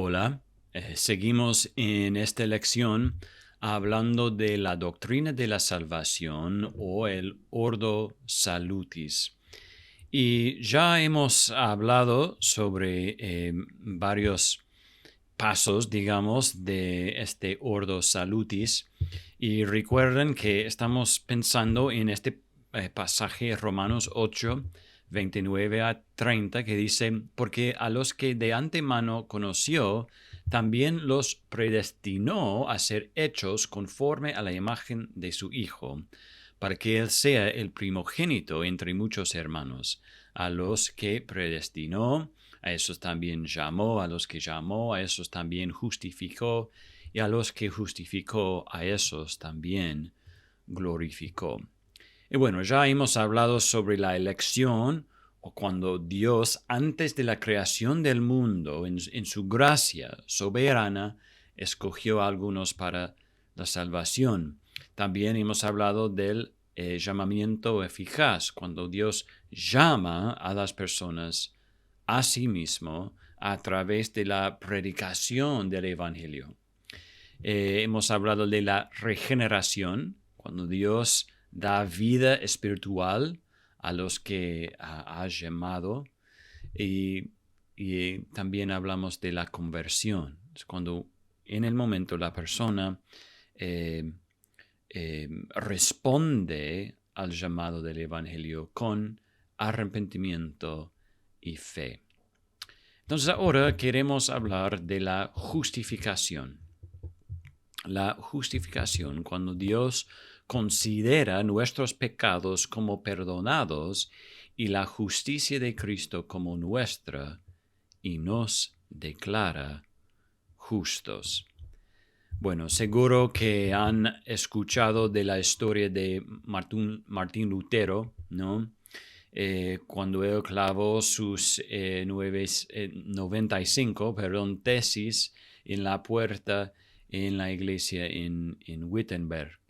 Hola, seguimos en esta lección hablando de la doctrina de la salvación o el Ordo Salutis. Y ya hemos hablado sobre varios pasos, digamos, de este Ordo Salutis. Y recuerden que estamos pensando en este pasaje Romanos 8, 29 a 30, que dice, porque a los que de antemano conoció, también los predestinó a ser hechos conforme a la imagen de su Hijo, para que Él sea el primogénito entre muchos hermanos. A los que predestinó, a esos también llamó, a los que llamó, a esos también justificó, y a los que justificó, a esos también glorificó. Y bueno, ya hemos hablado sobre la elección, o cuando Dios, antes de la creación del mundo, en su gracia soberana, escogió a algunos para la salvación. También hemos hablado del llamamiento eficaz, cuando Dios llama a las personas a sí mismo a través de la predicación del Evangelio. Hemos hablado de la regeneración, cuando Dios da vida espiritual a los que ha llamado. Y también hablamos de la conversión, es cuando en el momento la persona responde al llamado del Evangelio con arrepentimiento y fe. Entonces ahora queremos hablar de la justificación. La justificación, cuando Dios considera nuestros pecados como perdonados y la justicia de Cristo como nuestra y nos declara justos. Bueno, seguro que han escuchado de la historia de Martín Lutero, ¿no? Cuando él clavó sus 95 tesis en la puerta en la iglesia en Wittenberg,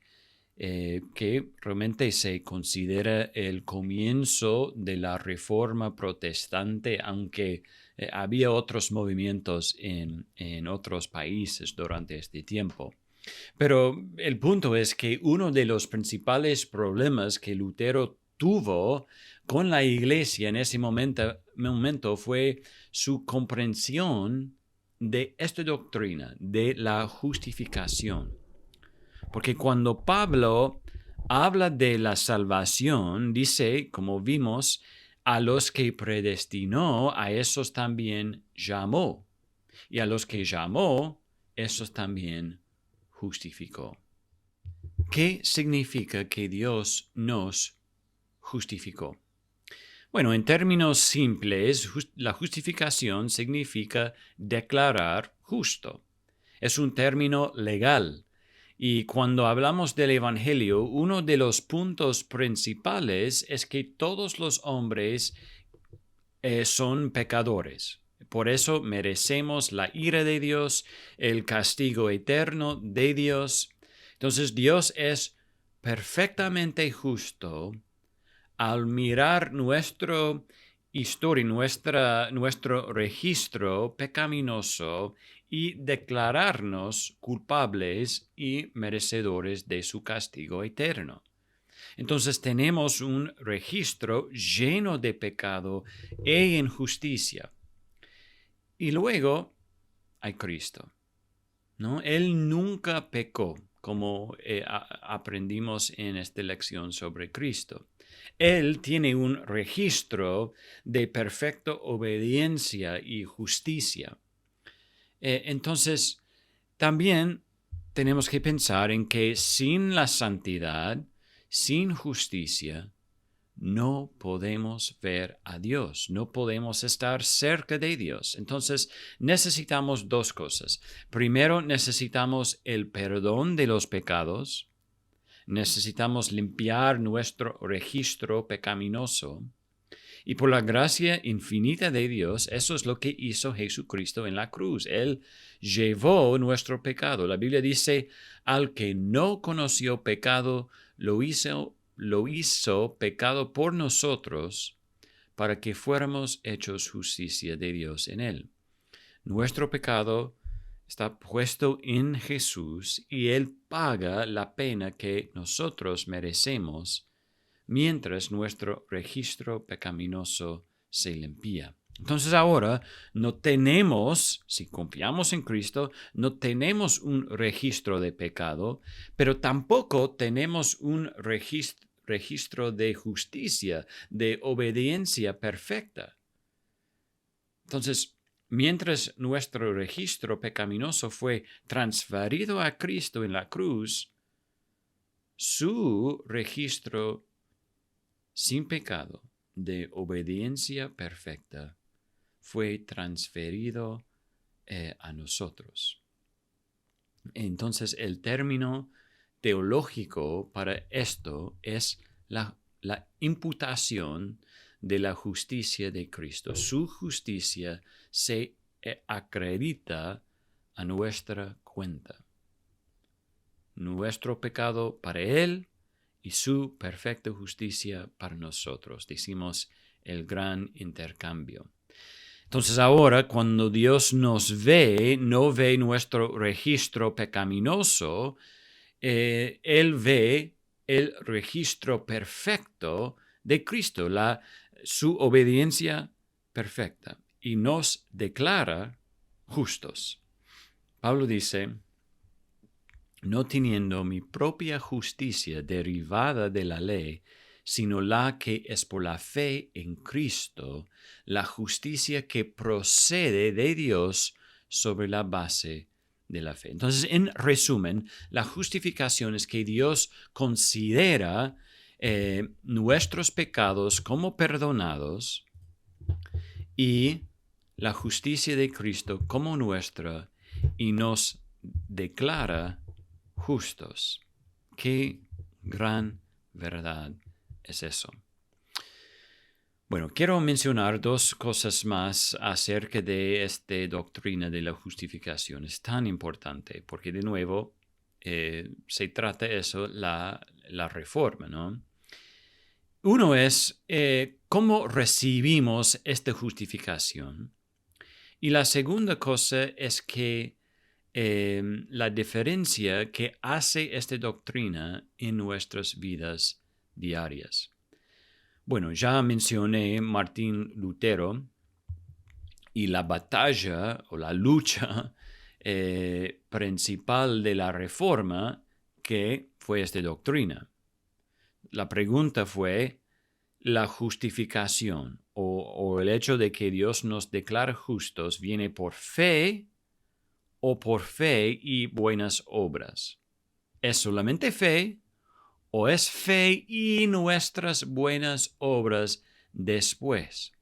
que realmente se considera el comienzo de la Reforma Protestante, aunque había otros movimientos en otros países durante este tiempo. Pero el punto es que uno de los principales problemas que Lutero tuvo con la iglesia en ese momento fue su comprensión de esta doctrina, de la justificación. Porque cuando Pablo habla de la salvación, dice, como vimos, a los que predestinó, a esos también llamó. Y a los que llamó, esos también justificó. ¿Qué significa que Dios nos justificó? Bueno, en términos simples, la justificación significa declarar justo. Es un término legal. Y cuando hablamos del Evangelio, uno de los puntos principales es que todos los hombres son pecadores. Por eso merecemos la ira de Dios, el castigo eterno de Dios. Entonces Dios es perfectamente justo al mirar nuestra historia, nuestro registro pecaminoso y declararnos culpables y merecedores de su castigo eterno. Entonces tenemos un registro lleno de pecado e injusticia. Y luego hay Cristo, ¿no? Él nunca pecó, como aprendimos en esta lección sobre Cristo. Él tiene un registro de perfecta obediencia y justicia. Entonces, también tenemos que pensar en que sin la santidad, sin justicia, no podemos ver a Dios, no podemos estar cerca de Dios. Entonces necesitamos dos cosas. Primero, necesitamos el perdón de los pecados. Necesitamos limpiar nuestro registro pecaminoso. Y por la gracia infinita de Dios, eso es lo que hizo Jesucristo en la cruz. Él llevó nuestro pecado. La Biblia dice, al que no conoció pecado, lo hizo pecado por nosotros para que fuéramos hechos justicia de Dios en él. Nuestro pecado está puesto en Jesús y Él paga la pena que nosotros merecemos mientras nuestro registro pecaminoso se limpia. Entonces ahora no tenemos, si confiamos en Cristo, no tenemos un registro de pecado, pero tampoco tenemos un registro de justicia, de obediencia perfecta. Entonces, mientras nuestro registro pecaminoso fue transferido a Cristo en la cruz, su registro sin pecado de obediencia perfecta fue transferido a nosotros. Entonces, el término teológico para esto es la imputación de la justicia de Cristo. Su justicia se acredita a nuestra cuenta. Nuestro pecado para Él y su perfecta justicia para nosotros. Decimos el gran intercambio. Entonces ahora, cuando Dios nos ve, no ve nuestro registro pecaminoso, Él ve el registro perfecto de Cristo, su obediencia perfecta, y nos declara justos. Pablo dice, no teniendo mi propia justicia derivada de la ley, sino la que es por la fe en Cristo, la justicia que procede de Dios sobre la base de la fe. Entonces, en resumen, la justificación es que Dios considera nuestros pecados como perdonados y la justicia de Cristo como nuestra y nos declara justos. Qué gran verdad es eso. Bueno, quiero mencionar dos cosas más acerca de esta doctrina de la justificación. Es tan importante porque, de nuevo, se trata de eso, la reforma, ¿no? Uno es cómo recibimos esta justificación. Y la segunda cosa es que la diferencia que hace esta doctrina en nuestras vidas diarias. Bueno, ya mencioné Martín Lutero y la batalla o la lucha principal de la reforma que fue esta doctrina. La pregunta fue la justificación o el hecho de que Dios nos declara justos viene por fe o por fe y buenas obras. ¿Es solamente fe o es fe y nuestras buenas obras después?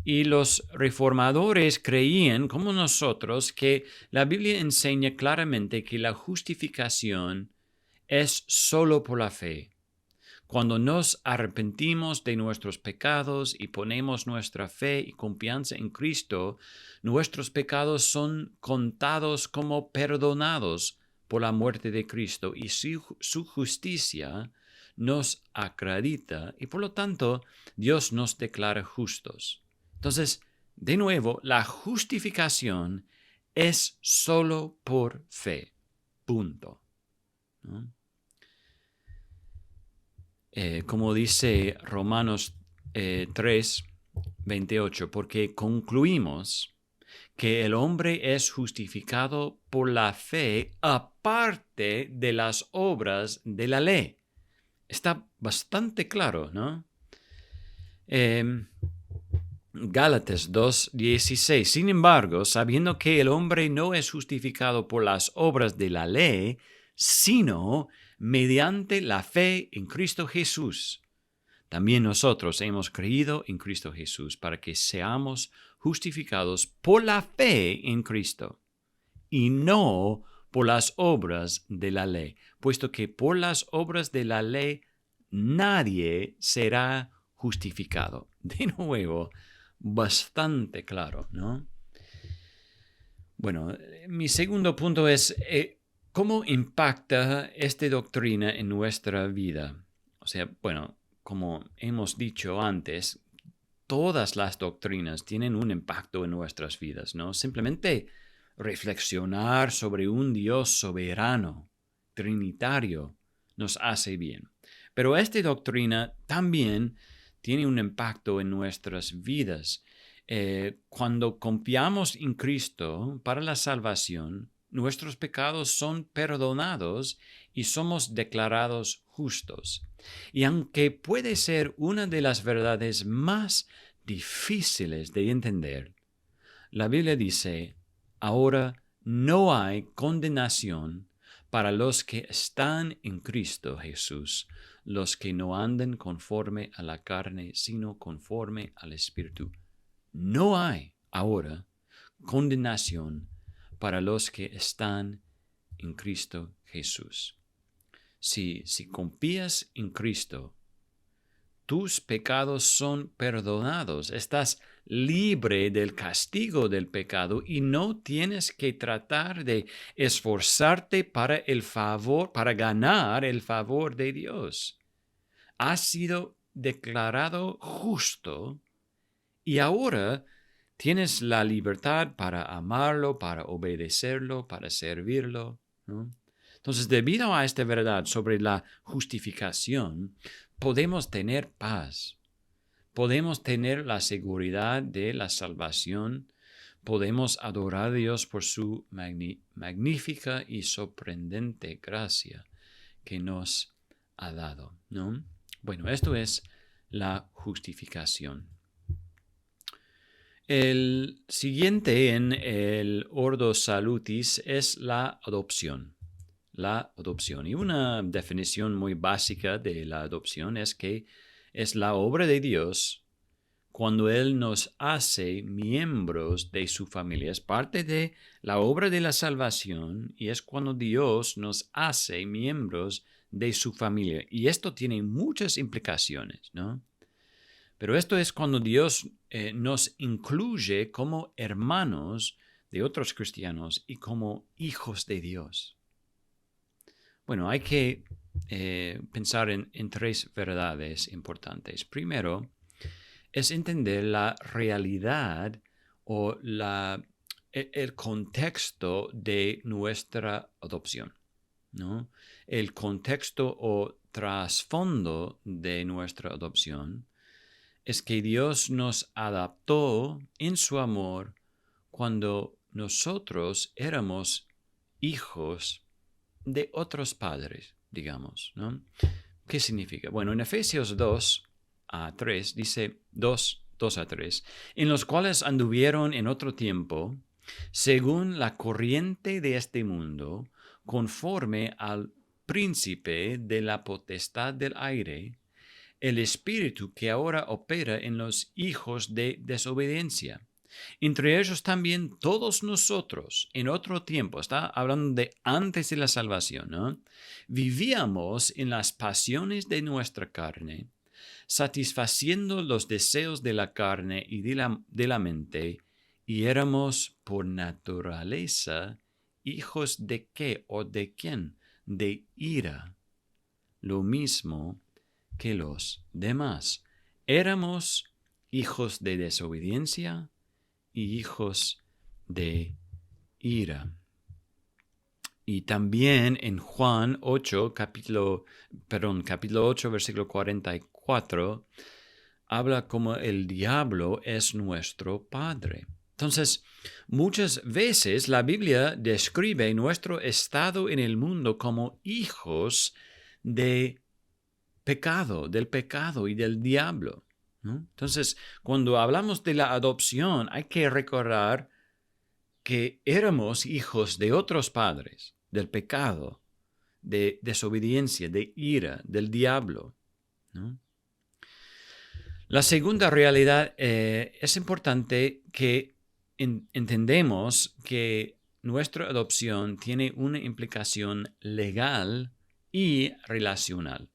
Y los reformadores creían, como nosotros, que la Biblia enseña claramente que la justificación es solo por la fe. Cuando nos arrepentimos de nuestros pecados y ponemos nuestra fe y confianza en Cristo, nuestros pecados son contados como perdonados por la muerte de Cristo y su justicia nos acredita y por lo tanto Dios nos declara justos. Entonces, de nuevo, la justificación es solo por fe. Punto. ¿No? Como dice Romanos 3, 28, porque concluimos que el hombre es justificado por la fe aparte de las obras de la ley. Está bastante claro, ¿no? Gálatas 2:16. Sin embargo, sabiendo que el hombre no es justificado por las obras de la ley, sino mediante la fe en Cristo Jesús. También nosotros hemos creído en Cristo Jesús para que seamos justificados por la fe en Cristo y no por las obras de la ley, puesto que por las obras de la ley nadie será justificado. De nuevo, bastante claro, ¿no? Bueno, mi segundo punto es ¿cómo impacta esta doctrina en nuestra vida? O sea, bueno, como hemos dicho antes, todas las doctrinas tienen un impacto en nuestras vidas, ¿no? Simplemente reflexionar sobre un Dios soberano, trinitario, nos hace bien. Pero esta doctrina también tiene un impacto en nuestras vidas. Cuando confiamos en Cristo para la salvación, nuestros pecados son perdonados y somos declarados justos. Y aunque puede ser una de las verdades más difíciles de entender, la Biblia dice, ahora no hay condenación para los que están en Cristo Jesús, los que no andan conforme a la carne, sino conforme al Espíritu. No hay ahora condenación para los que están en Cristo Jesús. Si confías en Cristo, tus pecados son perdonados, estás libre del castigo del pecado y no tienes que tratar de esforzarte para ganar el favor de Dios. Has sido declarado justo y ahora tienes la libertad para amarlo, para obedecerlo, para servirlo, ¿no? Entonces, debido a esta verdad sobre la justificación, podemos tener paz, podemos tener la seguridad de la salvación, podemos adorar a Dios por su magnífica y sorprendente gracia que nos ha dado, ¿no? Bueno, esto es la justificación. El siguiente en el Ordo Salutis es la adopción. La adopción. Y una definición muy básica de la adopción es que es la obra de Dios cuando Él nos hace miembros de su familia. Es parte de la obra de la salvación y es cuando Dios nos hace miembros de su familia. Y esto tiene muchas implicaciones, ¿no? Pero esto es cuando Dios nos incluye como hermanos de otros cristianos y como hijos de Dios. Bueno, hay que pensar en tres verdades importantes. Primero, es entender la realidad o el contexto de nuestra adopción, ¿no? El contexto o trasfondo de nuestra adopción es que Dios nos adoptó en su amor cuando nosotros éramos hijos de otros padres, digamos, ¿no? ¿Qué significa? Bueno, en Efesios 2 a 3 dice 2 a 3, en los cuales anduvieron en otro tiempo, según la corriente de este mundo, conforme al príncipe de la potestad del aire, el espíritu que ahora opera en los hijos de desobediencia. Entre ellos también todos nosotros, en otro tiempo, está hablando de antes de la salvación, ¿no? Vivíamos en las pasiones de nuestra carne, satisfaciendo los deseos de la carne y de la mente, y éramos por naturaleza hijos de qué o de quién, de ira, lo mismo que los demás. Éramos hijos de desobediencia y hijos de ira. Y también en Juan 8, capítulo 8, versículo 44, habla como el diablo es nuestro padre. Entonces, muchas veces la Biblia describe nuestro estado en el mundo como hijos del pecado y del diablo, ¿no? Entonces, cuando hablamos de la adopción, hay que recordar que éramos hijos de otros padres, del pecado, de desobediencia, de ira, del diablo, ¿no? La segunda realidad es importante que entendemos que nuestra adopción tiene una implicación legal y relacional,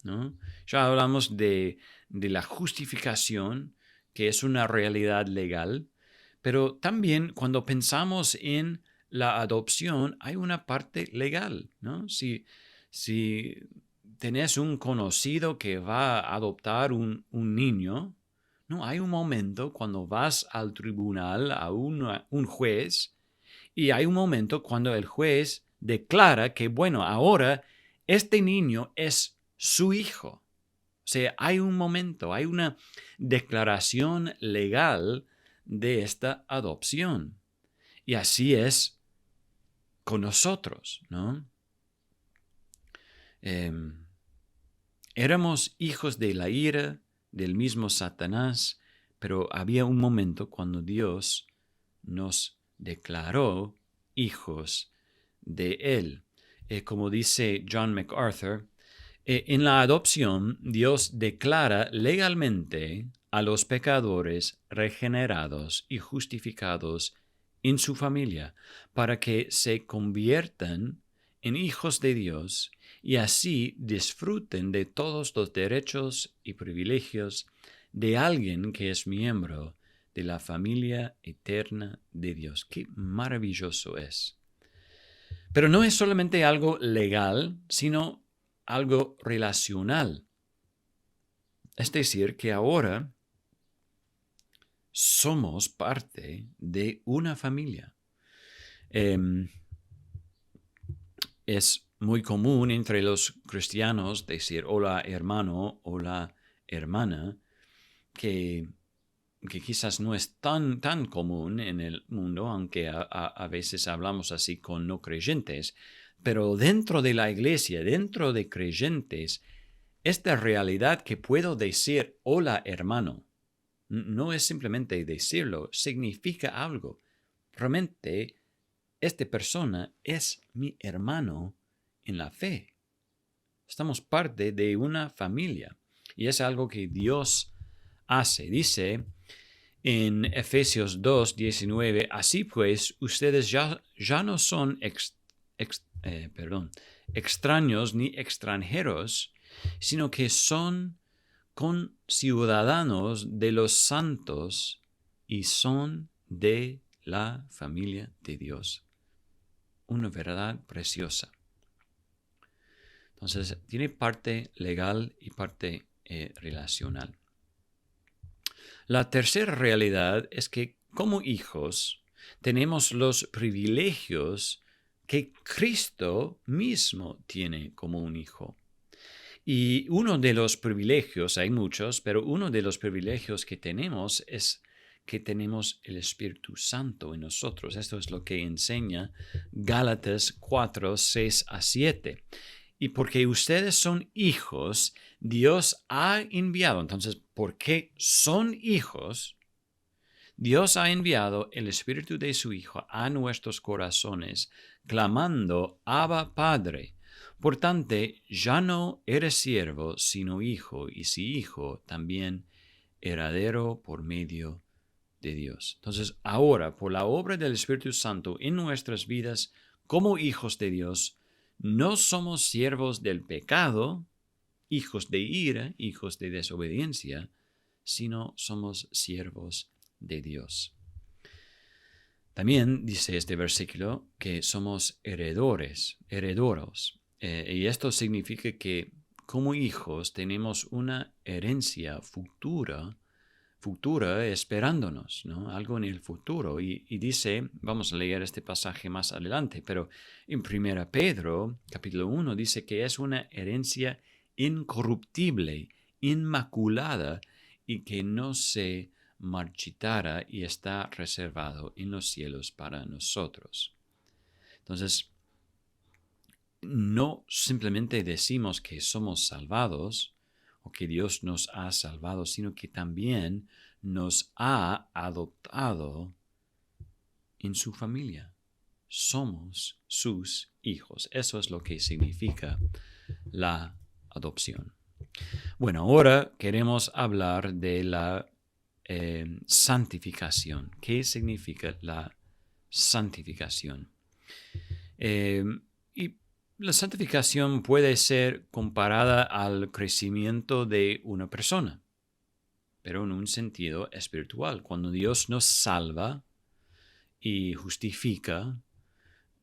¿no? Ya hablamos de la justificación, que es una realidad legal, pero también cuando pensamos en la adopción hay una parte legal, ¿no? Si tenés un conocido que va a adoptar un niño, No, hay un momento cuando vas al tribunal, a un juez, y hay un momento cuando el juez declara que, bueno, ahora este niño es su hijo. O sea, hay un momento, hay una declaración legal de esta adopción. Y así es con nosotros, ¿no? Éramos hijos de la ira del mismo Satanás, pero había un momento cuando Dios nos declaró hijos de Él. Como dice John MacArthur, en la adopción Dios declara legalmente a los pecadores regenerados y justificados en su familia para que se conviertan en hijos de Dios y así disfruten de todos los derechos y privilegios de alguien que es miembro de la familia eterna de Dios. ¡Qué maravilloso es! Pero no es solamente algo legal, sino algo relacional. Es decir, que ahora somos parte de una familia. Es muy común entre los cristianos decir hola hermano, hola hermana, que quizás no es tan común en el mundo, aunque a veces hablamos así con no creyentes, pero dentro de la iglesia, dentro de creyentes, esta realidad que puedo decir hola hermano, no es simplemente decirlo, significa algo. Realmente, esta persona es mi hermano en la fe. Estamos parte de una familia y es algo que Dios hace. Dice en Efesios 2:19, así pues, ustedes ya no son extraños ni extranjeros, sino que son conciudadanos de los santos y son de la familia de Dios. Una verdad preciosa. Entonces, tiene parte legal y parte relacional. La tercera realidad es que como hijos tenemos los privilegios que Cristo mismo tiene como un hijo. Y uno de los privilegios, hay muchos, pero uno de los privilegios que tenemos es que tenemos el Espíritu Santo en nosotros. Esto es lo que enseña Gálatas 4:6-7. Y porque ustedes son hijos, Dios ha enviado. Entonces, ¿por qué son hijos? Dios ha enviado el Espíritu de su Hijo a nuestros corazones, clamando, Abba, Padre. Por tanto, ya no eres siervo, sino hijo, y si hijo, también heredero por medio de Dios. Entonces, ahora, por la obra del Espíritu Santo en nuestras vidas, como hijos de Dios, no somos siervos del pecado, hijos de ira, hijos de desobediencia, sino somos siervos de Dios. También dice este versículo que somos herederos. Y esto significa que como hijos tenemos una herencia futura esperándonos, ¿no? Algo en el futuro. Y dice, vamos a leer este pasaje más adelante, pero en 1 Pedro, capítulo 1, dice que es una herencia incorruptible, inmaculada, y que no se marchitará y está reservado en los cielos para nosotros. Entonces, no simplemente decimos que somos salvados o que Dios nos ha salvado, sino que también nos ha adoptado en su familia. Somos sus hijos. Eso es lo que significa la adopción. Bueno, ahora queremos hablar de la santificación. ¿Qué significa la santificación? Y la santificación puede ser comparada al crecimiento de una persona, pero en un sentido espiritual. Cuando Dios nos salva y justifica,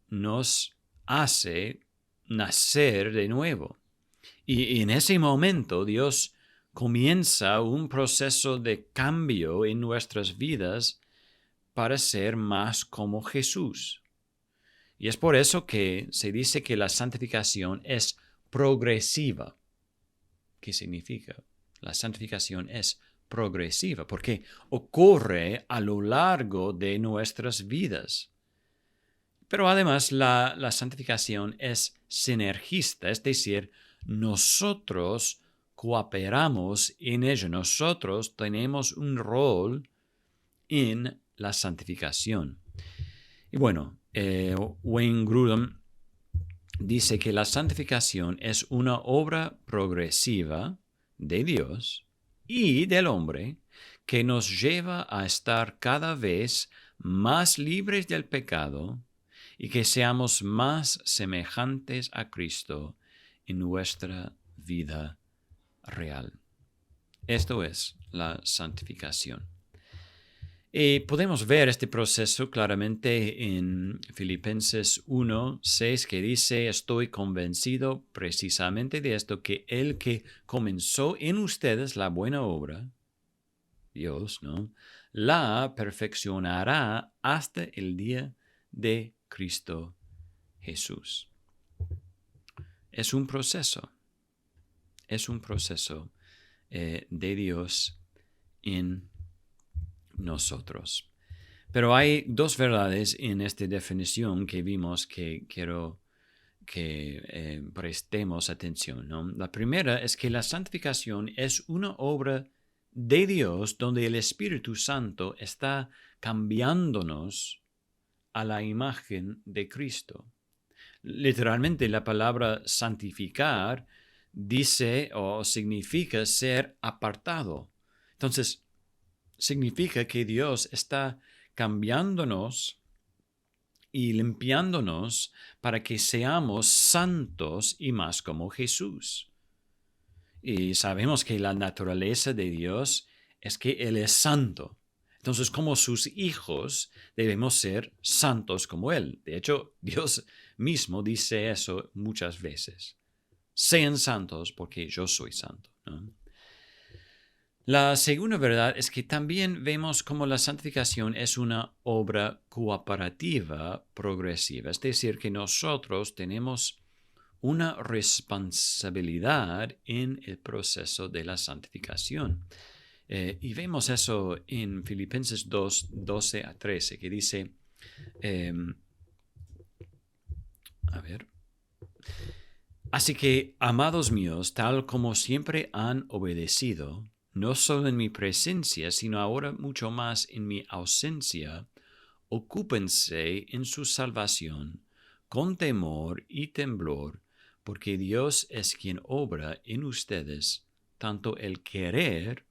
nos hace nacer de nuevo. Y en ese momento Dios comienza un proceso de cambio en nuestras vidas para ser más como Jesús. Y es por eso que se dice que la santificación es progresiva. ¿Qué significa? La santificación es progresiva porque ocurre a lo largo de nuestras vidas. Pero además la santificación es sinergista, es decir, nosotros cooperamos en ello, nosotros tenemos un rol en la santificación. Y bueno, Wayne Grudem dice que la santificación es una obra progresiva de Dios y del hombre que nos lleva a estar cada vez más libres del pecado y que seamos más semejantes a Cristo en nuestra vida real. Esto es la santificación. Y podemos ver este proceso claramente en Filipenses 1:6, que dice: estoy convencido precisamente de esto, que el que comenzó en ustedes la buena obra, Dios, ¿no?, la perfeccionará hasta el día de Cristo Jesús. Es un proceso de Dios en nosotros. Pero hay dos verdades en esta definición que vimos que quiero que prestemos atención, ¿no? La primera es que la santificación es una obra de Dios donde el Espíritu Santo está cambiándonos a la imagen de Cristo. Literalmente la palabra santificar dice o significa ser apartado. Entonces, significa que Dios está cambiándonos y limpiándonos para que seamos santos y más como Jesús. Y sabemos que la naturaleza de Dios es que Él es santo. Entonces, como sus hijos, debemos ser santos como Él. De hecho, Dios mismo dice eso muchas veces. Sean santos porque yo soy santo, ¿no? La segunda verdad es que también vemos cómo la santificación es una obra cooperativa progresiva. Es decir, que nosotros tenemos una responsabilidad en el proceso de la santificación. Y vemos eso en Filipenses 2:12-13, que dice, así que, amados míos, tal como siempre han obedecido, no solo en mi presencia, sino ahora mucho más en mi ausencia, ocúpense en su salvación con temor y temblor, porque Dios es quien obra en ustedes tanto el querer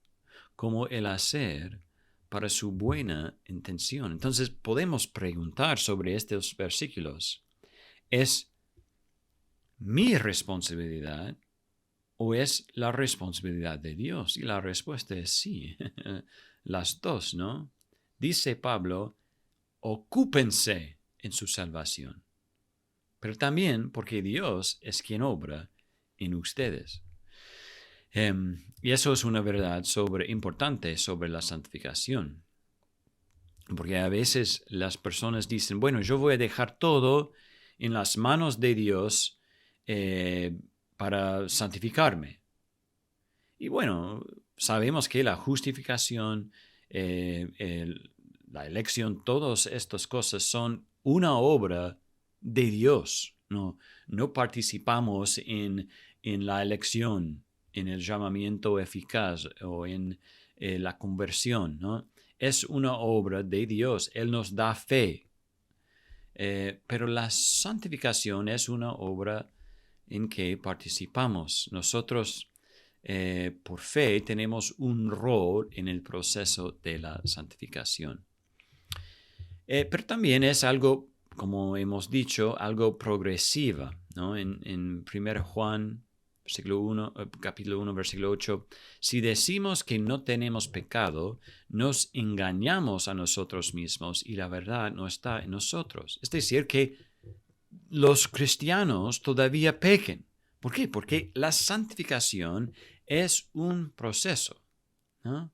como el hacer para su buena intención. Entonces podemos preguntar sobre estos versículos: ¿es mi responsabilidad o es la responsabilidad de Dios? Y la respuesta es sí, las dos, ¿no? Dice Pablo, ocúpense en su salvación, pero también porque Dios es quien obra en ustedes. Y eso es una verdad importante sobre la santificación, porque a veces las personas dicen, bueno, yo voy a dejar todo en las manos de Dios para santificarme. Y bueno, sabemos que la justificación, la elección, todas estas cosas son una obra de Dios. No participamos en la elección, en el llamamiento eficaz o en la conversión, ¿no? Es una obra de Dios. Él nos da fe. Pero la santificación es una obra en que participamos. Nosotros, por fe, tenemos un rol en el proceso de la santificación. Pero también es algo, como hemos dicho, algo progresiva, ¿no? En 1 Juan, capítulo 1, versículo 8, si decimos que no tenemos pecado, nos engañamos a nosotros mismos y la verdad no está en nosotros. Es decir, que los cristianos todavía pecan. ¿Por qué? Porque la santificación es un proceso, ¿no?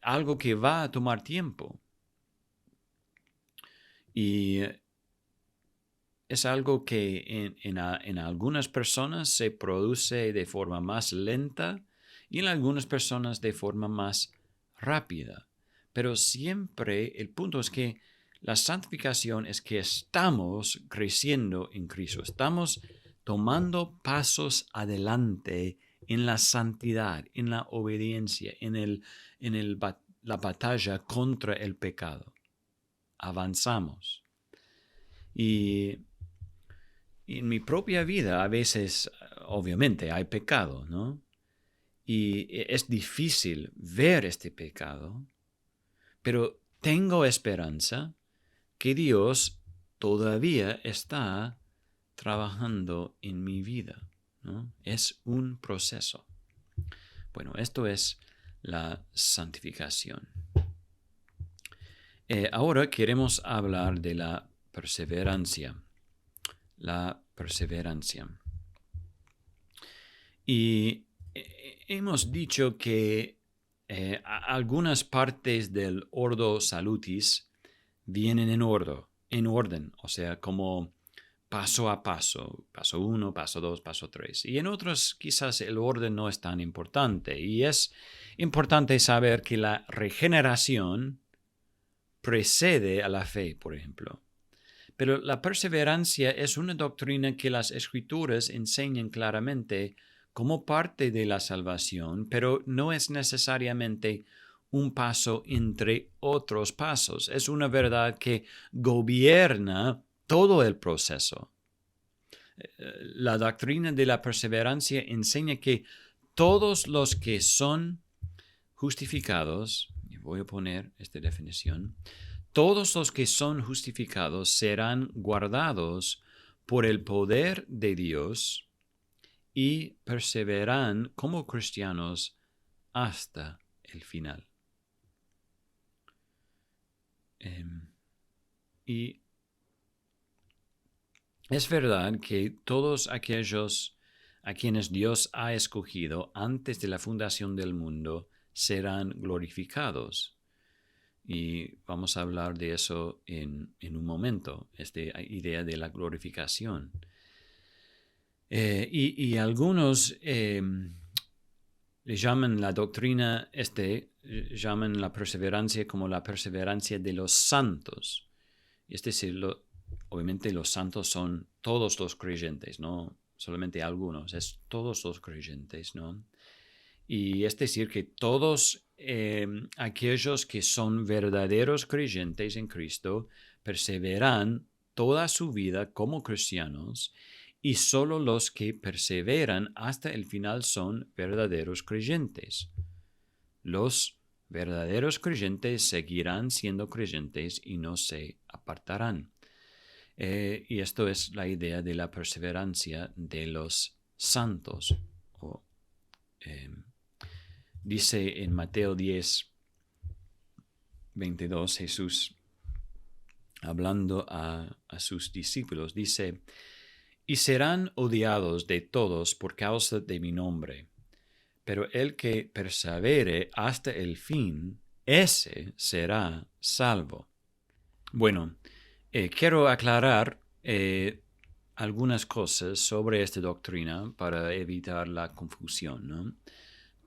Algo que va a tomar tiempo. Y es algo que en algunas personas se produce de forma más lenta y en algunas personas de forma más rápida. Pero siempre el punto es que la santificación es que estamos creciendo en Cristo, estamos tomando pasos adelante en la santidad, en la obediencia, la batalla contra el pecado. Avanzamos. Y en mi propia vida a veces, obviamente, hay pecado, ¿no? Y es difícil ver este pecado, pero tengo esperanza que Dios todavía está trabajando en mi vida, ¿no? Es un proceso. Bueno, esto es la santificación. Ahora queremos hablar de la perseverancia. La perseverancia. Y hemos dicho que algunas partes del Ordo Salutis vienen en orden, o sea, como paso a paso, paso 1, paso 2, paso 3. Y en otros quizás el orden no es tan importante. Y es importante saber que la regeneración precede a la fe, por ejemplo. Pero la perseverancia es una doctrina que las Escrituras enseñan claramente como parte de la salvación, pero no es necesariamente un paso entre otros pasos. Es una verdad que gobierna todo el proceso. La doctrina de la perseverancia enseña que todos los que son justificados, y voy a poner esta definición, todos los que son justificados serán guardados por el poder de Dios y perseverarán como cristianos hasta el final. Y es verdad que todos aquellos a quienes Dios ha escogido antes de la fundación del mundo serán glorificados. Y vamos a hablar de eso en un momento, esta idea de la glorificación. Y algunos le llaman la doctrina, llaman la perseverancia como la perseverancia de los santos. Es decir, obviamente los santos son todos los creyentes, no solamente algunos, es todos los creyentes, ¿no? Y es decir, que todos aquellos que son verdaderos creyentes en Cristo perseveran toda su vida como cristianos y solo los que perseveran hasta el final son verdaderos creyentes. Los verdaderos creyentes seguirán siendo creyentes y no se apartarán. Y esto es la idea de la perseverancia de los santos. Dice en Mateo 10, 22, Jesús, hablando a sus discípulos, dice, «Y serán odiados de todos por causa de mi nombre, pero el que persevere hasta el fin, ese será salvo». Bueno, quiero aclarar algunas cosas sobre esta doctrina para evitar la confusión, ¿no?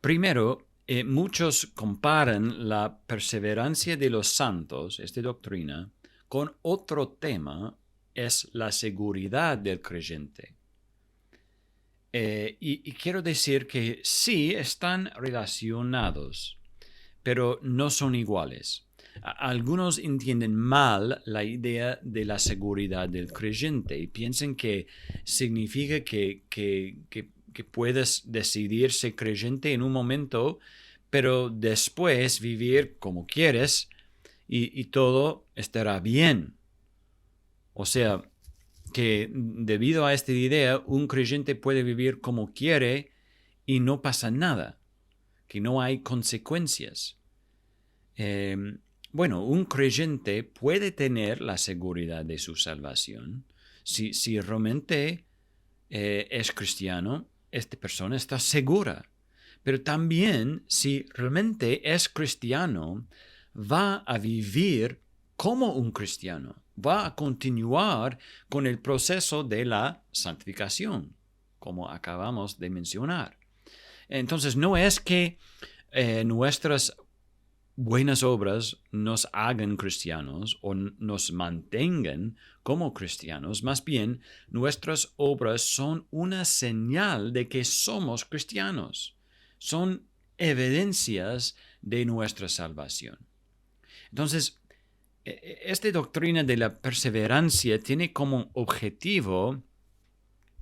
Primero, muchos comparan la perseverancia de los santos, esta doctrina, con otro tema, es la seguridad del creyente. Y quiero decir que sí están relacionados, pero no son iguales. Algunos entienden mal la idea de la seguridad del creyente y piensan que significa que puedes decidir ser creyente en un momento, pero después vivir como quieres y todo estará bien. O sea, que debido a esta idea, un creyente puede vivir como quiere y no pasa nada, que no hay consecuencias. Bueno, un creyente puede tener la seguridad de su salvación si realmente es cristiano. Esta persona está segura pero también si realmente es cristiano, va a vivir como un cristiano, va a continuar con el proceso de la santificación, como acabamos de mencionar. Entonces, no es que nuestras buenas obras nos hagan cristianos o nos mantengan como cristianos, más bien nuestras obras son una señal de que somos cristianos, son evidencias de nuestra salvación. Entonces, esta doctrina de la perseverancia tiene como objetivo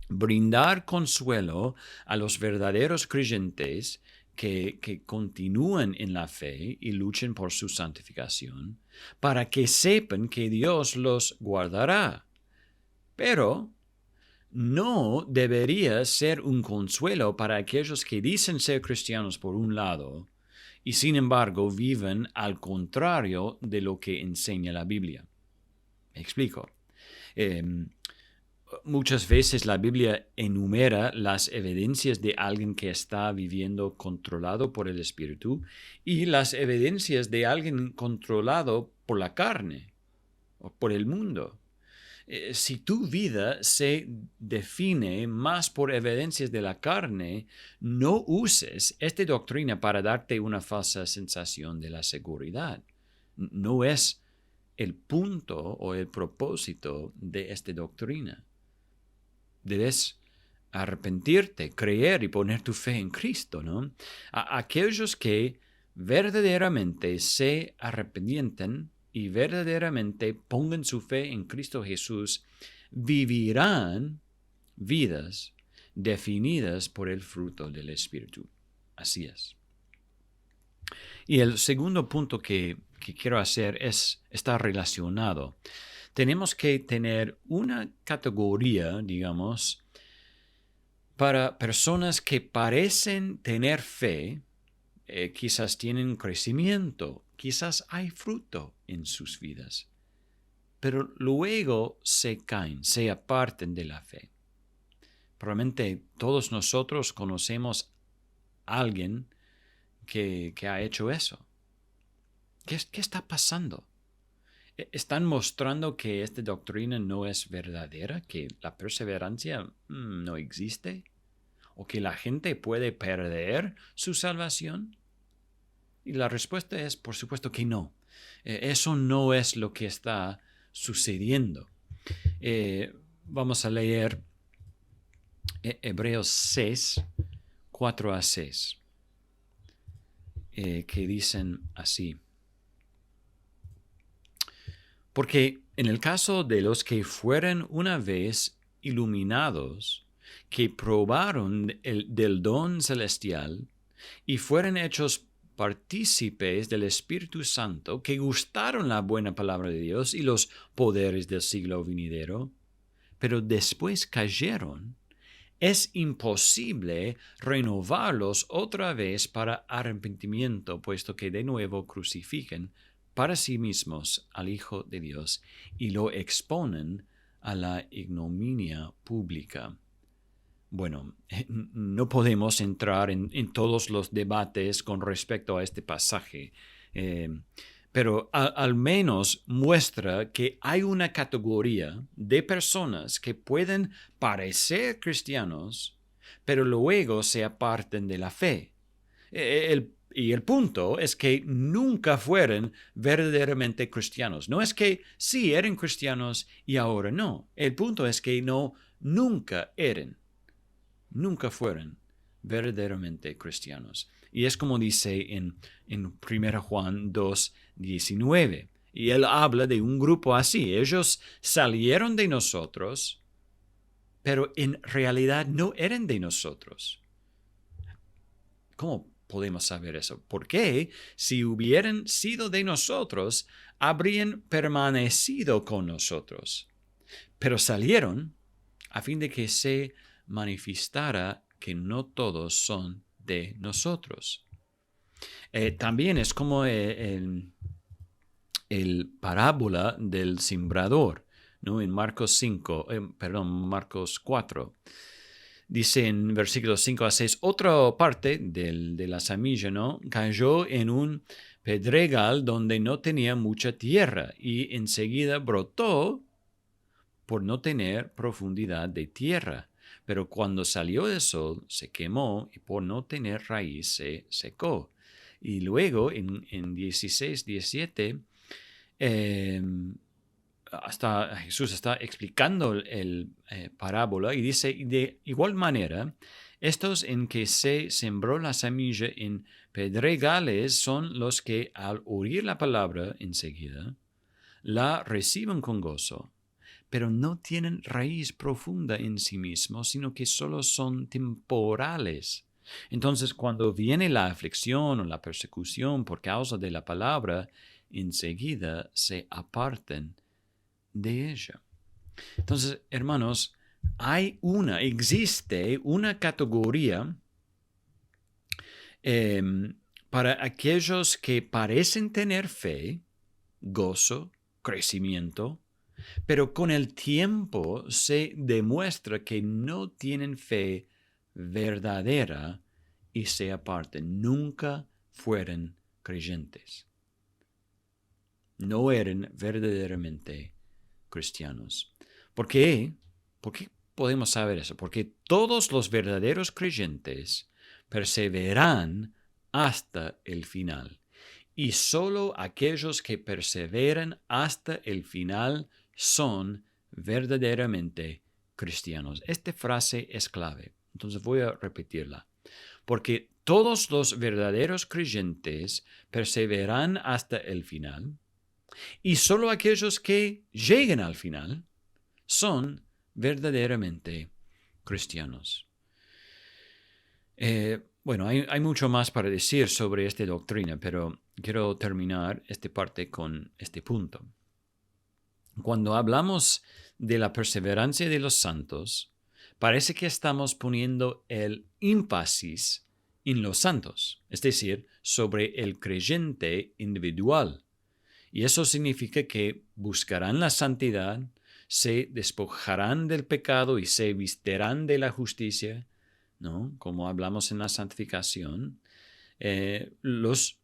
brindar consuelo a los verdaderos creyentes que continúen en la fe y luchen por su santificación, para que sepan que Dios los guardará. Pero no debería ser un consuelo para aquellos que dicen ser cristianos por un lado y sin embargo viven al contrario de lo que enseña la Biblia. Me explico. Muchas veces la Biblia enumera las evidencias de alguien que está viviendo controlado por el Espíritu y las evidencias de alguien controlado por la carne o por el mundo. Si tu vida se define más por evidencias de la carne, no uses esta doctrina para darte una falsa sensación de la seguridad. No es el punto o el propósito de esta doctrina. Debes arrepentirte, creer y poner tu fe en Cristo, ¿no? Aquellos que verdaderamente se arrepienten y verdaderamente pongan su fe en Cristo Jesús, vivirán vidas definidas por el fruto del Espíritu. Así es. Y el segundo punto que quiero hacer está relacionado. Tenemos que tener una categoría, digamos, para personas que parecen tener fe, quizás tienen crecimiento, quizás hay fruto en sus vidas, pero luego se caen, se apartan de la fe. Probablemente todos nosotros conocemos a alguien que ha hecho eso. ¿Qué está pasando? ¿Están mostrando que esta doctrina no es verdadera, que la perseverancia no existe? ¿O que la gente puede perder su salvación? Y la respuesta es, por supuesto que no. Eso no es lo que está sucediendo. Vamos a leer Hebreos 6, 4 a 6, que dicen así. Porque en el caso de los que fueron una vez iluminados, que probaron del don celestial y fueron hechos partícipes del Espíritu Santo, que gustaron la buena palabra de Dios y los poderes del siglo venidero, pero después cayeron, es imposible renovarlos otra vez para arrepentimiento, puesto que de nuevo crucifiquen para sí mismos al Hijo de Dios y lo exponen a la ignominia pública. Bueno, no podemos entrar en todos los debates con respecto a este pasaje, pero al menos muestra que hay una categoría de personas que pueden parecer cristianos, pero luego se aparten de la fe. Y el punto es que nunca fueron verdaderamente cristianos. No es que sí eran cristianos y ahora no. El punto es que nunca nunca fueron verdaderamente cristianos. Y es como dice en 1 Juan 2:19. Y él habla de un grupo así. Ellos salieron de nosotros, pero en realidad no eran de nosotros. ¿Cómo podemos saber eso? Porque si hubieran sido de nosotros, habrían permanecido con nosotros. Pero salieron a fin de que se manifestara que no todos son de nosotros. También es como el parábola del sembrador, ¿no? En Marcos 4. Dice en versículos 5 a 6, otra parte de la semilla, ¿no? Cayó en un pedregal donde no tenía mucha tierra y enseguida brotó por no tener profundidad de tierra. Pero cuando salió el sol se quemó y por no tener raíz se secó. Y luego en 16, 17, hasta Jesús está explicando el parábola y dice, de igual manera, estos en que se sembró la semilla en pedregales son los que al oír la palabra enseguida, la reciben con gozo, pero no tienen raíz profunda en sí mismos, sino que solo son temporales. Entonces, cuando viene la aflicción o la persecución por causa de la palabra, enseguida se apartan de ella. Entonces, hermanos, existe una categoría para aquellos que parecen tener fe, gozo, crecimiento, pero con el tiempo se demuestra que no tienen fe verdadera y se apartan. Nunca fueron creyentes. No eran verdaderamente cristianos. ¿Por qué? ¿Por qué podemos saber eso? Porque todos los verdaderos creyentes perseveran hasta el final. Y solo aquellos que perseveran hasta el final son verdaderamente cristianos. Esta frase es clave. Entonces voy a repetirla. Porque todos los verdaderos creyentes perseveran hasta el final. Y solo aquellos que lleguen al final son verdaderamente cristianos. Bueno, hay mucho más para decir sobre esta doctrina, pero quiero terminar esta parte con este punto. Cuando hablamos de la perseverancia de los santos, parece que estamos poniendo el énfasis en los santos, es decir, sobre el creyente individual. Y eso significa que buscarán la santidad, se despojarán del pecado y se vistirán de la justicia, ¿no? Como hablamos en la santificación. Los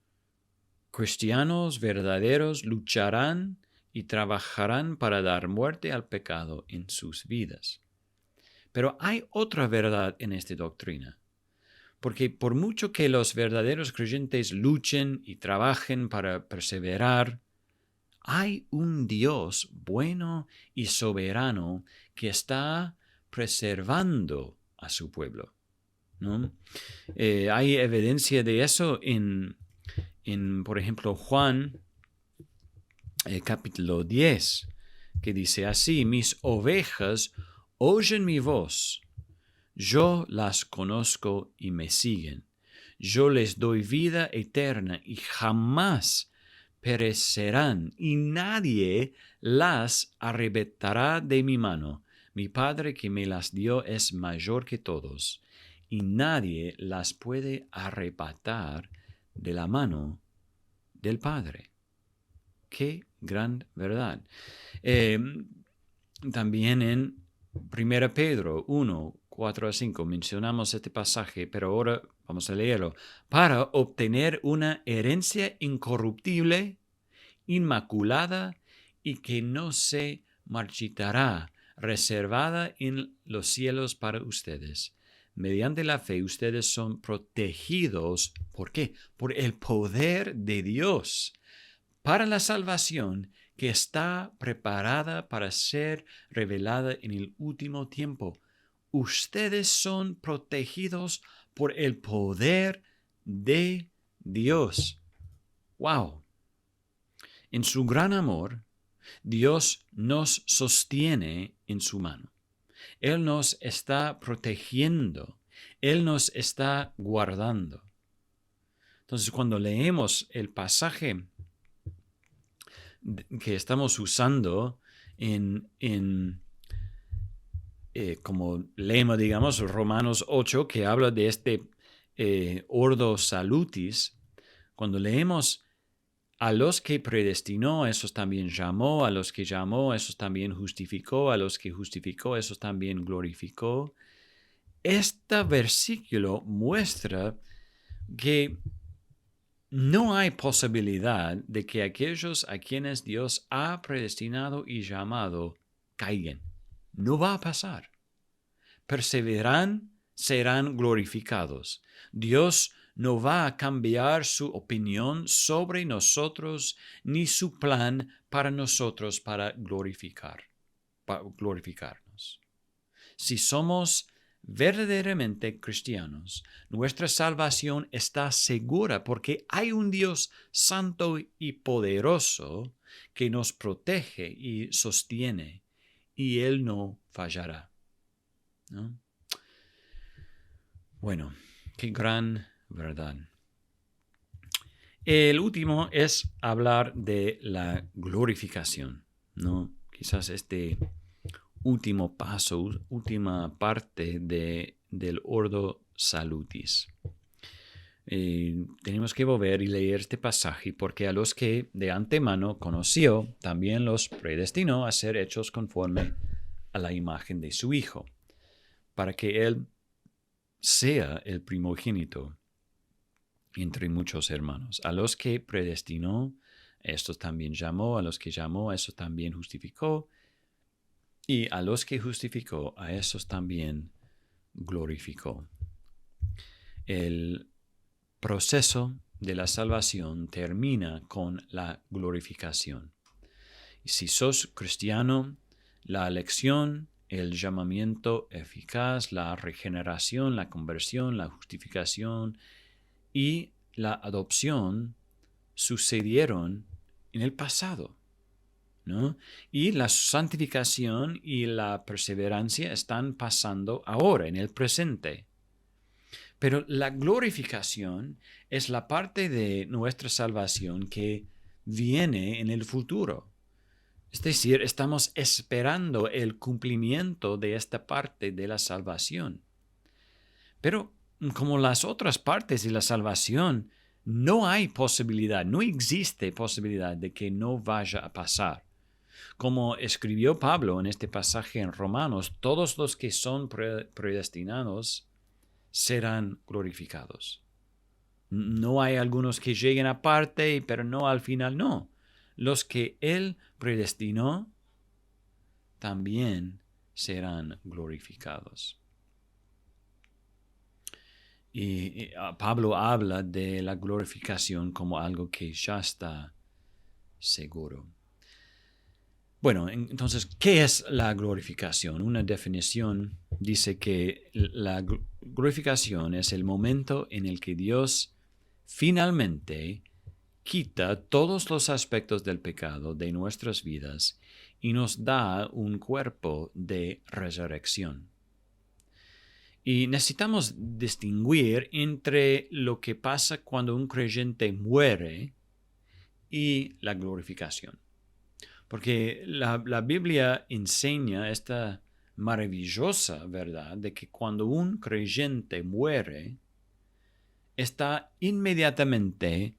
cristianos verdaderos lucharán y trabajarán para dar muerte al pecado en sus vidas. Pero hay otra verdad en esta doctrina. Porque por mucho que los verdaderos creyentes luchen y trabajen para perseverar, hay un Dios bueno y soberano que está preservando a su pueblo, ¿no? Hay evidencia de eso en por ejemplo, Juan capítulo 10, que dice así: mis ovejas oyen mi voz, yo las conozco y me siguen. Yo les doy vida eterna y jamás perecerán, y nadie las arrebatará de mi mano. Mi Padre que me las dio es mayor que todos, y nadie las puede arrebatar de la mano del Padre. ¡Qué gran verdad! También en 1 Pedro 1, 4 a 5 mencionamos este pasaje, pero ahora vamos a leerlo. Para obtener una herencia incorruptible, inmaculada y que no se marchitará, reservada en los cielos para ustedes. Mediante la fe ustedes son protegidos. ¿Por qué? Por el poder de Dios para la salvación que está preparada para ser revelada en el último tiempo. Ustedes son protegidos por el poder de Dios. ¡Wow! En su gran amor, Dios nos sostiene en su mano. Él nos está protegiendo. Él nos está guardando. Entonces, cuando leemos el pasaje que estamos usando como lema, digamos, Romanos 8, que habla de este ordo salutis, cuando leemos a los que predestinó, esos también llamó, a los que llamó, esos también justificó, a los que justificó, esos también glorificó. este versículo muestra que no hay posibilidad de que aquellos a quienes Dios ha predestinado y llamado caigan. No va a pasar. Perseveran, serán glorificados. Dios no va a cambiar su opinión sobre nosotros ni su plan para nosotros para glorificarnos. Si somos verdaderamente cristianos, nuestra salvación está segura porque hay un Dios santo y poderoso que nos protege y sostiene, y Él no fallará, ¿no? Bueno, qué gran verdad. El último es hablar de la glorificación, ¿no? Quizás este último paso, última parte del Ordo Salutis. Tenemos que volver y leer este pasaje porque a los que de antemano conoció, también los predestinó a ser hechos conforme a la imagen de su Hijo, para que Él sea el primogénito entre muchos hermanos. A los que predestinó, estos también llamó; a los que llamó, a estos también justificó; y a los que justificó, a esos también glorificó. El proceso de la salvación termina con la glorificación. Y si sos cristiano, la elección, el llamamiento eficaz, la regeneración, la conversión, la justificación y la adopción sucedieron en el pasado, ¿no? Y la santificación y la perseverancia están pasando ahora, en el presente. Pero la glorificación es la parte de nuestra salvación que viene en el futuro. Es decir, estamos esperando el cumplimiento de esta parte de la salvación. Pero como las otras partes de la salvación, no hay posibilidad, no existe posibilidad de que no vaya a pasar. Como escribió Pablo en este pasaje en Romanos, todos los que son predestinados serán glorificados. No hay algunos que lleguen aparte, pero no al final, no. Los que Él predestinó también serán glorificados. Y Pablo habla de la glorificación como algo que ya está seguro. Bueno, entonces, ¿qué es la glorificación? Una definición dice que la glorificación es el momento en el que Dios finalmente quita todos los aspectos del pecado de nuestras vidas y nos da un cuerpo de resurrección. Y necesitamos distinguir entre lo que pasa cuando un creyente muere y la glorificación. Porque la Biblia enseña esta maravillosa verdad de que cuando un creyente muere, está inmediatamente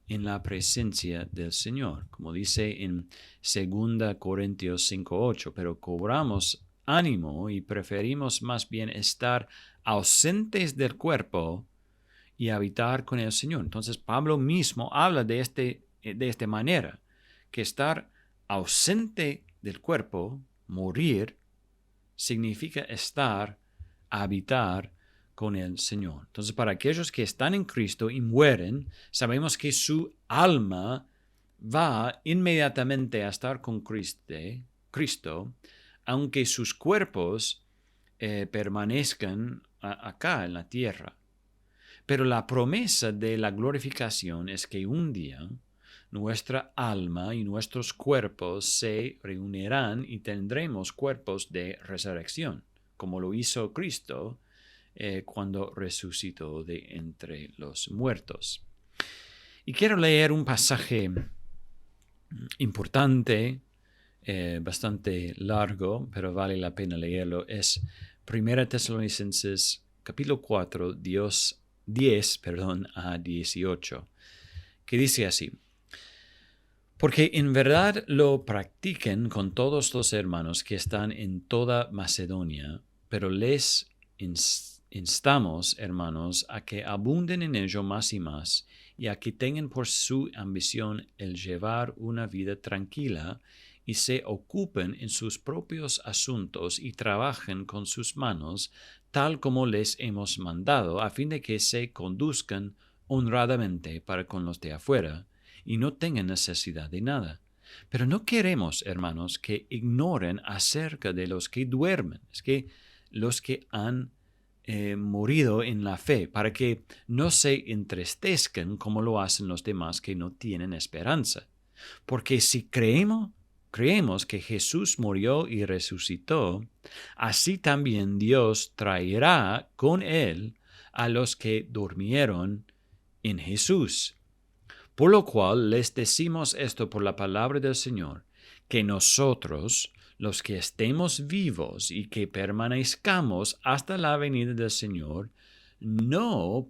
en la presencia del Señor. Como dice en 2 Corintios 5:8, pero cobramos ánimo y preferimos más bien estar ausentes del cuerpo y habitar con el Señor. Entonces Pablo mismo habla de esta manera, que estar ausente del cuerpo, morir, significa habitar con el Señor. Entonces, para aquellos que están en Cristo y mueren, sabemos que su alma va inmediatamente a estar con Cristo, aunque sus cuerpos permanezcan acá en la tierra. Pero la promesa de la glorificación es que un día nuestra alma y nuestros cuerpos se reunirán y tendremos cuerpos de resurrección, como lo hizo Cristo cuando resucitó de entre los muertos. Y quiero leer un pasaje importante, bastante largo, pero vale la pena leerlo. Es 1 Tesalonicenses capítulo 4, 10 a 18, que dice así: porque en verdad lo practiquen con todos los hermanos que están en toda Macedonia, pero les instamos, hermanos, a que abunden en ello más y más, y a que tengan por su ambición el llevar una vida tranquila y se ocupen en sus propios asuntos y trabajen con sus manos, tal como les hemos mandado, a fin de que se conduzcan honradamente para con los de afuera, y no tengan necesidad de nada. Pero no queremos, hermanos, que ignoren acerca de los que duermen, es que los que han morido en la fe, para que no se entristezcan como lo hacen los demás que no tienen esperanza. Porque si creemos que Jesús murió y resucitó, así también Dios traerá con él a los que durmieron en Jesús. Por lo cual les decimos esto por la palabra del Señor, que nosotros, los que estemos vivos y que permanezcamos hasta la venida del Señor, no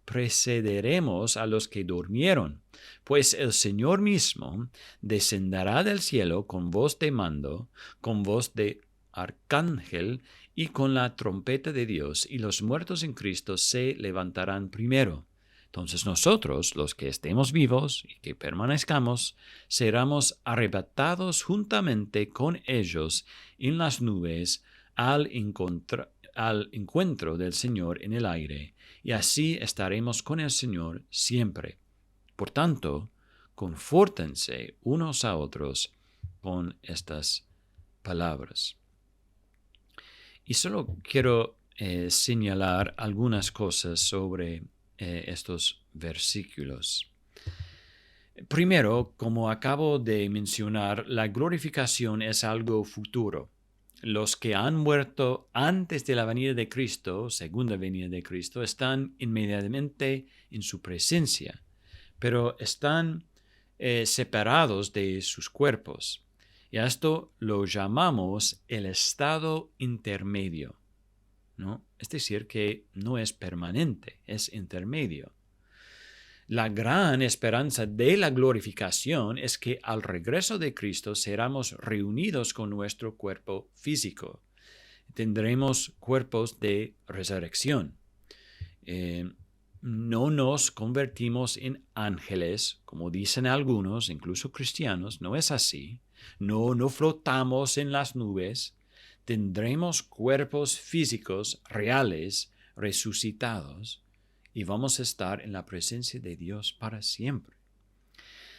precederemos a los que durmieron, pues el Señor mismo descenderá del cielo con voz de mando, con voz de arcángel y con la trompeta de Dios, y los muertos en Cristo se levantarán primero. Entonces nosotros, los que estemos vivos y que permanezcamos, seremos arrebatados juntamente con ellos en las nubes al encuentro del Señor en el aire, y así estaremos con el Señor siempre. Por tanto, confórtense unos a otros con estas palabras. Y solo quiero señalar algunas cosas sobre estos versículos. Primero, como acabo de mencionar, la glorificación es algo futuro. Los que han muerto antes de la venida de Cristo, segunda venida de Cristo, están inmediatamente en su presencia, pero están separados de sus cuerpos. Y a esto lo llamamos el estado intermedio, ¿no? Es decir, que no es permanente, es intermedio. La gran esperanza de la glorificación es que al regreso de Cristo seremos reunidos con nuestro cuerpo físico. Tendremos cuerpos de resurrección. No nos convertimos en ángeles, como dicen algunos, incluso cristianos. No es así. No flotamos en las nubes. Tendremos cuerpos físicos reales, resucitados, y vamos a estar en la presencia de Dios para siempre.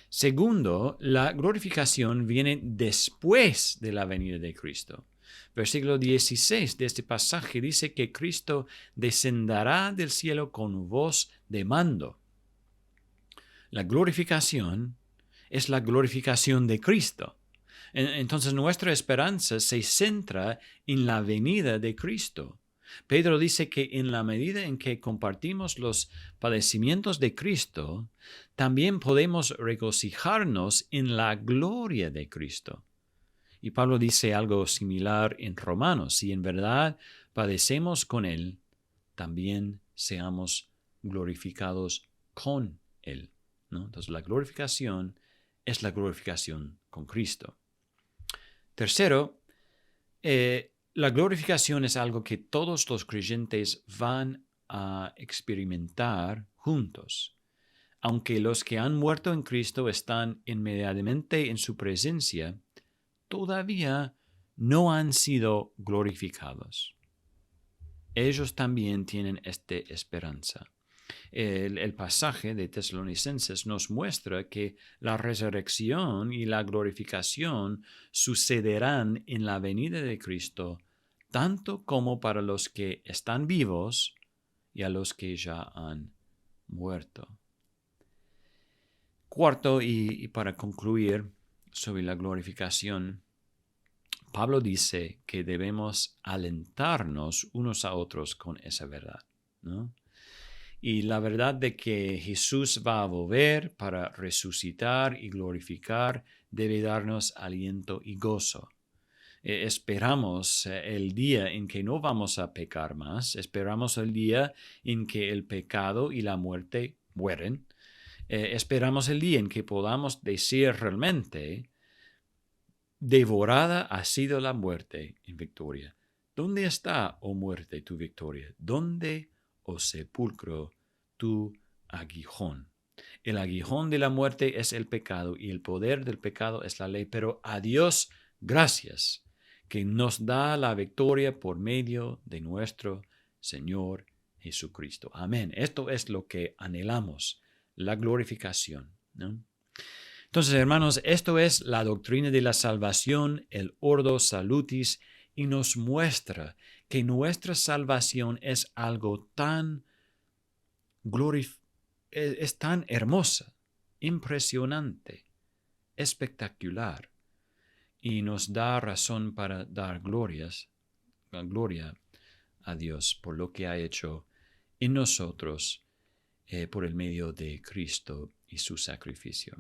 Segundo, la glorificación viene después de la venida de Cristo. Versículo 16 de este pasaje dice que Cristo descenderá del cielo con voz de mando. La glorificación es la glorificación de Cristo. Entonces nuestra esperanza se centra en la venida de Cristo. Pedro dice que en la medida en que compartimos los padecimientos de Cristo, también podemos regocijarnos en la gloria de Cristo. Y Pablo dice algo similar en Romanos: si en verdad padecemos con Él, también seamos glorificados con Él, ¿no? Entonces la glorificación es la glorificación con Cristo. Tercero, la glorificación es algo que todos los creyentes van a experimentar juntos. Aunque los que han muerto en Cristo están inmediatamente en su presencia, todavía no han sido glorificados. Ellos también tienen esta esperanza. El pasaje de Tesalonicenses nos muestra que la resurrección y la glorificación sucederán en la venida de Cristo, tanto como para los que están vivos y a los que ya han muerto. Cuarto, y para concluir sobre la glorificación, Pablo dice que debemos alentarnos unos a otros con esa verdad, ¿no? Y la verdad de que Jesús va a volver para resucitar y glorificar debe darnos aliento y gozo. Esperamos el día en que no vamos a pecar más. Esperamos el día en que el pecado y la muerte mueren. Esperamos el día en que podamos decir realmente: devorada ha sido la muerte en victoria. ¿Dónde está, oh muerte, tu victoria? ¿Dónde, oh sepulcro, tu aguijón? El aguijón de la muerte es el pecado y el poder del pecado es la ley, pero a Dios gracias, que nos da la victoria por medio de nuestro Señor Jesucristo. Amén. Esto es lo que anhelamos, la glorificación, ¿no? Entonces, hermanos, esto es la doctrina de la salvación, el Ordo Salutis, y nos muestra que nuestra salvación es algo tan es tan hermosa, impresionante, espectacular, y nos da razón para dar gloria a Dios por lo que ha hecho en nosotros por el medio de Cristo y su sacrificio.